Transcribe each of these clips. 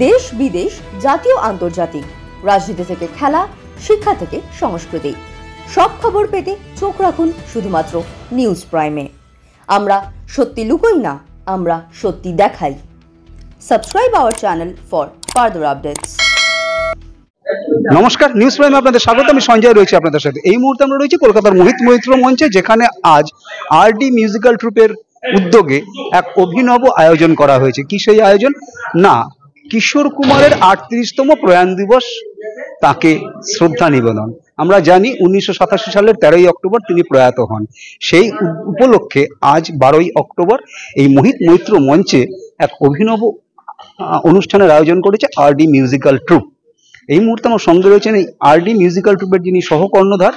দেশ বিদেশ, জাতীয় আন্তর্জাতিক, রাজনীতি থেকে খেলা, শিক্ষা থেকে সংস্কৃতি, সব খবর পেতে চোখ রাখুন শুধুমাত্র নিউজ প্রাইমে। আমরা সত্যি লুকোই না, আমরা সত্যি দেখাই। Subscribe our channel for further updates. নমস্কার, নিউজ প্রাইমে আপনাদের স্বাগত। আমি সঞ্জয় রয়েছি আপনাদের সাথে। এই মুহূর্তে আমরা রয়েছি কলকাতার মোহিত মৈত্র মঞ্চে, যেখানে আজ আরডি মিউজিক্যাল ট্রুপের উদ্যোগে এক অভিনব আয়োজন করা হয়েছে। কি সেই আয়োজন? না, কিশোর কুমারের 38তম প্রয়াণ দিবস, তাকে শ্রদ্ধা নিবেদন। আমরা জানি 1987 সালের 13ই অক্টোবর তিনি প্রয়াত হন। সেই উপলক্ষে আজ 12ই অক্টোবর এই মোহিত মৈত্র মঞ্চে এক অভিনব অনুষ্ঠানের আয়োজন করেছে আরডি মিউজিক্যাল ট্রুপ। এই মুহূর্তে আমার সঙ্গে রয়েছেন এই আরডি মিউজিক্যাল ট্রুপের যিনি সহকর্ণধার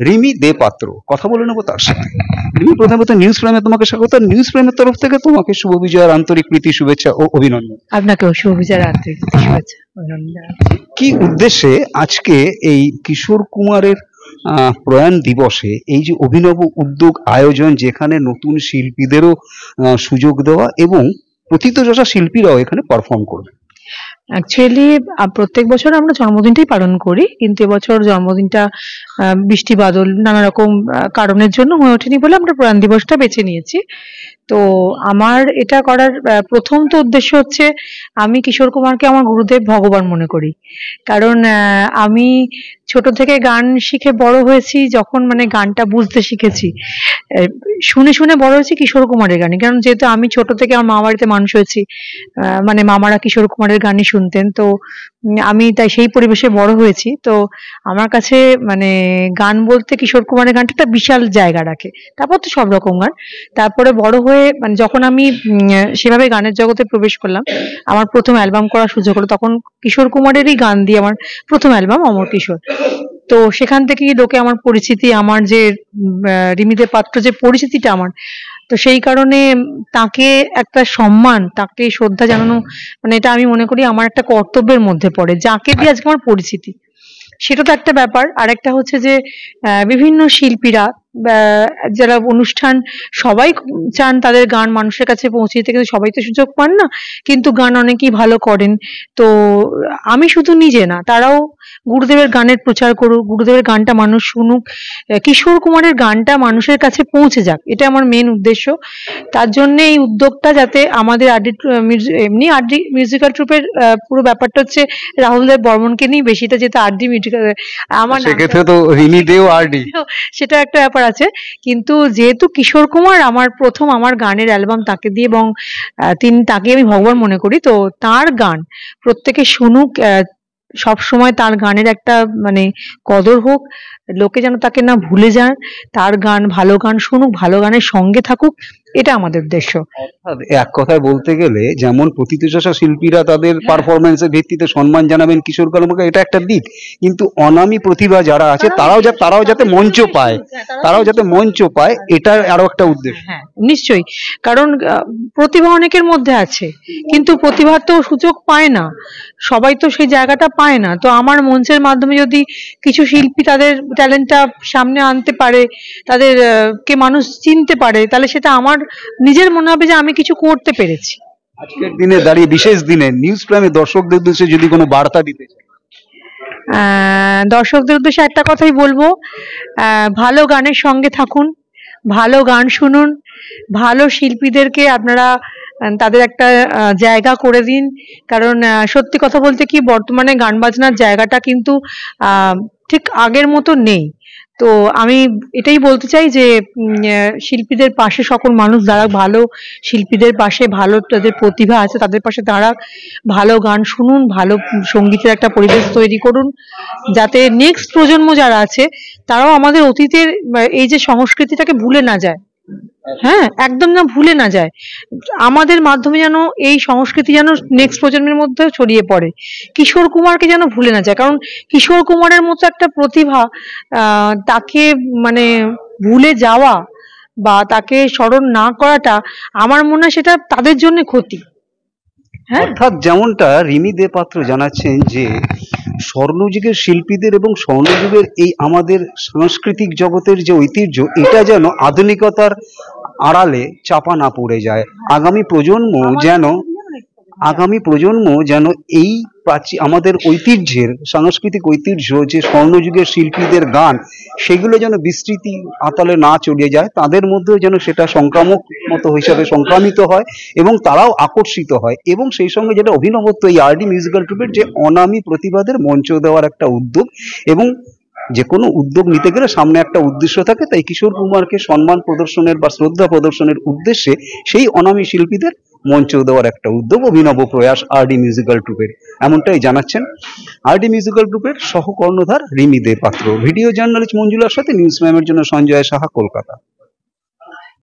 রিমি দে পাত্র। কথা বলে নেবো তার সাথে। রিমি, প্রথমত নিউজ প্রাইমে তোমাকে স্বাগত। নিউজ প্রাইমের তরফ থেকে তোমাকে শুভ বিজয়ের আন্তরিক প্রীতি, শুভেচ্ছা ও অভিনন্দন। আপনাকেও শুভ বিজয়ের আন্তরিক শুভেচ্ছা অভিনন্দন। কি উদ্দেশ্যে আজকে এই কিশোর কুমারের প্রয়াণ দিবসে এই যে অভিনব উদ্যোগ আয়োজন, যেখানে নতুন শিল্পীদেরও সুযোগ দেওয়া এবং প্রথিতযশা শিল্পীরাও এখানে পারফর্ম করবে? অ্যাকচুয়ালি প্রত্যেক বছর আমরা জন্মদিনটাই পালন করি, কিন্তু এবছর জন্মদিনটা বৃষ্টি বাদল নানা রকম কারণের জন্য হয়ে ওঠেনি বলে আমরা প্রয়াণ দিবসটা বেছে নিয়েছি। তো আমার এটা করার প্রথম তো উদ্দেশ্য হচ্ছে, আমি কিশোর কুমারকে আমার গুরুদেব ভগবান মনে করি। কারণ আমি ছোট থেকে গান শিখে বড় হয়েছি। যখন গানটা বুঝতে শিখেছি, শুনে শুনে বড় হয়েছি কিশোর কুমারের গানে। কারণ যেহেতু আমি ছোট থেকে আমার মামা বাড়িতে মানুষ হয়েছি, মামারা কিশোর কুমারের গানই শুনতেন, তো আমি তাই সেই পরিবেশে বড় হয়েছি। তো আমার কাছে গান বলতে কিশোর কুমারের গানটা একটা বিশাল জায়গা রাখে। তারপর তো সব রকম গান। তারপরে বড় হয়ে যখন আমি সেভাবে গানের জগতে প্রবেশ করলাম, আমার প্রথম অ্যালবাম করার সুযোগ হলো, তখন কিশোর কুমারেরই গান দিয়ে আমার প্রথম অ্যালবাম অমর কিশোর। তো সেখান থেকেই লোকে আমার পরিচিতি, আমার যে রিমি দে পাত্র যে পরিচিতিটা আমার, তো সেই কারণে তাকে একটা সম্মান, তাকে শ্রদ্ধা জানানো, এটা আমি মনে করি আমার একটা কর্তব্যের মধ্যে পড়ে। যাকে দিয়ে আজকে আমার পরিচিতি, সেটা তো একটা ব্যাপার। আর একটা হচ্ছে যে বিভিন্ন শিল্পীরা যারা অনুষ্ঠান, সবাই চান তাদের গান মানুষের কাছে পৌঁছে দিতে, কিন্তু সবাই তো সুযোগ পান না। কিন্তু গান অনেকেই ভালো করেন। তো আমি শুধু নিজে না, তারাও গুরুদেবের গানের প্রচার করুক, গুরুদেবের গানটা মানুষ শুনুক, কিশোর কুমারের গানটা মানুষের কাছে পৌঁছে যাক, এটা আমার মেন উদ্দেশ্য। তার জন্য এই উদ্যোগটা, যাতে আমাদের আরডি মিউজিক্যাল ট্রুপের পুরো ব্যাপারটা হচ্ছে রাহুল দেব বর্মনকে নিয়ে বেশিটা, যেহেতু আরডি মিউজিক্যাল, আমার সেক্ষেত্রে তো রিমি দেও আরডি, সেটা একটা ব্যাপার আছে। কিন্তু যেহেতু কিশোর কুমার আমার প্রথম, আমার গানের অ্যালবাম তাকে দিয়ে, এবং তাকে আমি ভগবান মনে করি, তো তার গান প্রত্যেকে শুনুক, সব সময় তার গানের একটা কদর হোক, লোকে যেন তাকে না ভুলে যান, তার গান, ভালো গান শুনুক, ভালো গানের সঙ্গে থাকুক, এটা আমাদের উদ্দেশ্য। এক কথায় বলতে গেলে, যেমন প্রথিতযশা শিল্পীরা তাদের পারফরমেন্সের ভিত্তিতে সম্মান জানাবেন কিশোর কুমারকে, এটা একটা দিক, কিন্তু অনামী প্রতিভা যারা আছে তারাও যাতে মঞ্চ পায়, এটার আরো একটা উদ্দেশ্য। হ্যাঁ, নিশ্চয়ই। কারণ প্রতিভা অনেকের মধ্যে আছে, কিন্তু প্রতিভার তো সুযোগ পায় না, সবাই তো সেই জায়গাটা পায় না। তো আমার মঞ্চের মাধ্যমে যদি কিছু শিল্পী তাদের ট্যালেন্টটা সামনে আনতে পারে, তাদের কে মানুষ চিনতে পারে, তাহলে সেটা আমার নিজের মনে হবে যে আমি কিছু করতে পেরেছি। আজকের দিনে দাঁড়িয়ে, বিশেষ দিনে, নিউজ প্রাইমে দর্শকদের উদ্দেশ্যে যদি কোনো বার্তা দিতে চাই? দর্শকদের উদ্দেশ্যে একটা কথাই বলবো, ভালো গানের সঙ্গে থাকুন, ভালো গান শুনুন, ভালো শিল্পীদেরকে আপনারা তাদের একটা জায়গা করে দিন। কারণ সত্যি কথা বলতে কি, বর্তমানে গান বাজনার জায়গাটা কিন্তু ঠিক আগের মতো নেই। তো আমি এটাই বলতে চাই যে শিল্পীদের পাশে সকল মানুষ দাঁড়াক, ভালো শিল্পীদের পাশে, ভালো যাদের প্রতিভা আছে তাদের পাশে দাঁড়াক, ভালো গান শুনুন, ভালো সঙ্গীতের একটা পরিবেশ তৈরি করুন, যাতে নেক্সট প্রজন্ম যারা আছে তারাও আমাদের অতীতের এই যে সংস্কৃতিটাকে ভুলে না যায়। হ্যাঁ, একদম না ভুলে না যায়, আমাদের মাধ্যমে যেন এই সংস্কৃতি যেন নেক্সট প্রজন্মের মধ্যে ছড়িয়ে পড়ে, কিশোর কুমারকে যেন ভুলে না যায়। কারণ কিশোর কুমারের মতো একটা প্রতিভা, তাকে ভুলে যাওয়া বা তাকে স্মরণ না করাটা, আমার মনে হয় সেটা তাদের জন্য ক্ষতি। অর্থাৎ যেমনটা রিমি দে পাত্র জানাচ্ছেন যে স্বর্ণযুগের শিল্পীদের এবং স্বর্ণযুগের এই আমাদের সাংস্কৃতিক জগতের যে ঐতিহ্য, এটা যেন আধুনিকতার আড়ালে চাপা না পড়ে যায়। আগামী প্রজন্ম যেন আগামী প্রজন্ম যেন এই আমাদের ঐতিহ্যের সাংস্কৃতিক ঐতিহ্য যে স্বর্ণযুগের শিল্পীদের গান সেগুলো যেন বিস্তৃতি আতালে না চলে যায়, তাদের মধ্যেও যেন সেটা সংক্রামক মতো হিসাবে সংক্রামিত হয় এবং তারাও আকর্ষিত হয়। এবং সেই সঙ্গে যেটা অভিনবত্ব এই আরডি মিউজিক্যাল ট্রুপের যে অনামী প্রতিবাদের মঞ্চ দেওয়ার একটা উদ্যোগ, এবং যে কোনো উদ্যোগ নিতে গেলে সামনে একটা উদ্দেশ্য থাকে, তাই কিশোর কুমারকে সম্মান প্রদর্শনের বা শ্রদ্ধা প্রদর্শনের উদ্দেশ্যে সেই অনামী শিল্পীদের মঞ্চ দেওয়ার একটা উদ্যোগ, অভিনব প্রয়াস আরডি মিউজিক্যাল ট্রুপের, এমনটাই জানাচ্ছেন আরডি মিউজিক্যাল গ্রুপের সহকর্ণধার রিমি দে পাত্র। ভিডিও জার্নালিস্ট মঞ্জুলার সাথে নিউজ ম্যামের জন্য সঞ্জয় সাহা, কলকাতা।